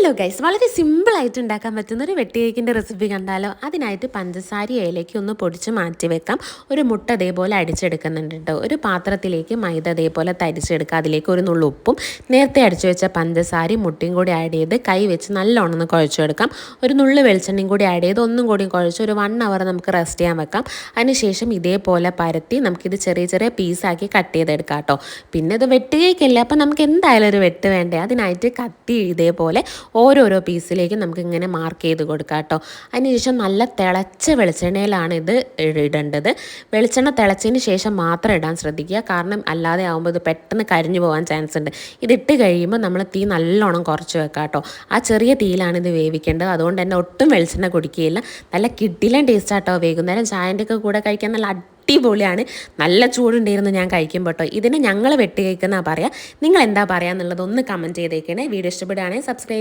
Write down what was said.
Hello guys, വളരെ സിമ്പിളായിട്ട് ഉണ്ടാക്കാൻ പറ്റുന്ന ഒരു വെട്ടി കേക്കിൻ്റെ റെസിപ്പി കണ്ടാലോ. അതിനായിട്ട് പഞ്ചസാര ഏലയ്ക്ക് ഒന്ന് പൊടിച്ച് മാറ്റി വെക്കാം. ഒരു മുട്ട അതേപോലെ അടിച്ചെടുക്കുന്നുണ്ട് കേട്ടോ. ഒരു പാത്രത്തിലേക്ക് മൈദ അതേപോലെ തരിച്ചെടുക്കുക. അതിലേക്ക് ഒരു നുള്ളു ഉപ്പും നേരത്തെ അടിച്ചു വെച്ച പഞ്ചസാരയും മുട്ടയും കൂടി ആഡ് ചെയ്ത് കൈ വെച്ച് നല്ലോണം ഒന്ന് കുഴച്ചെടുക്കാം. ഒരു നുള്ളു വെളിച്ചെണ്ണയും കൂടി ആഡ് ചെയ്ത് ഒന്നും കൂടി കുഴച്ച് ഒരു 1 അവർ നമുക്ക് റെസ്റ്റ് ചെയ്യാൻ വെക്കാം. അതിനുശേഷം ഇതേപോലെ പരത്തി നമുക്കിത് ചെറിയ ചെറിയ പീസാക്കി കട്ട് ചെയ്തെടുക്കാം കേട്ടോ. പിന്നെ ഇത് വെട്ട് കേക്കല്ല, അപ്പം നമുക്ക് എന്തായാലും ഒരു വെട്ട് വേണ്ടേ. അതിനായിട്ട് കത്തി ഇതേപോലെ ഓരോരോ പീസിലേക്ക് നമുക്ക് ഇങ്ങനെ മാർക്ക് ചെയ്ത് കൊടുക്കാം കേട്ടോ. അതിനുശേഷം നല്ല തിളച്ച വെളിച്ചെണ്ണയിലാണ് ഇത് ഇടേണ്ടത്. വെളിച്ചെണ്ണ തിളച്ചതിന് ശേഷം മാത്രം ഇടാൻ ശ്രദ്ധിക്കുക, കാരണം അല്ലാതെ ആകുമ്പോൾ ഇത് പെട്ടെന്ന് കരിഞ്ഞു പോകാൻ ചാൻസ് ഉണ്ട്. ഇതിട്ട് കഴിയുമ്പോൾ നമ്മൾ തീ നല്ലോണം കുറച്ച് വെക്കാം കേട്ടോ. ആ ചെറിയ തീയിലാണ് ഇത് വേവിക്കേണ്ടത്. അതുകൊണ്ട് തന്നെ ഒട്ടും വെളിച്ചെണ്ണ കുടിക്കുകയില്ല. നല്ല കിടിലൻ ടേസ്റ്റ് ആട്ടോ. വൈകുന്നേരം ചായൻ്റെ ഒക്കെ കൂടെ കഴിക്കാൻ നല്ല അടിപൊളിയാണ്. നല്ല ചൂടുണ്ടായിരുന്നു ഞാൻ കഴിക്കുമ്പോൾ കേട്ടോ. ഇതിന് ഞങ്ങൾ വെട്ടി കഴിക്കുന്നതാണ് പറയുക. നിങ്ങൾ എന്താ പറയുക എന്നുള്ളത് ഒന്ന് കമൻറ്റ് ചെയ്തേക്കണേ. വീഡിയോ ഇഷ്ടപ്പെടുകയാണെങ്കിൽ സബ്സ്ക്രൈബ്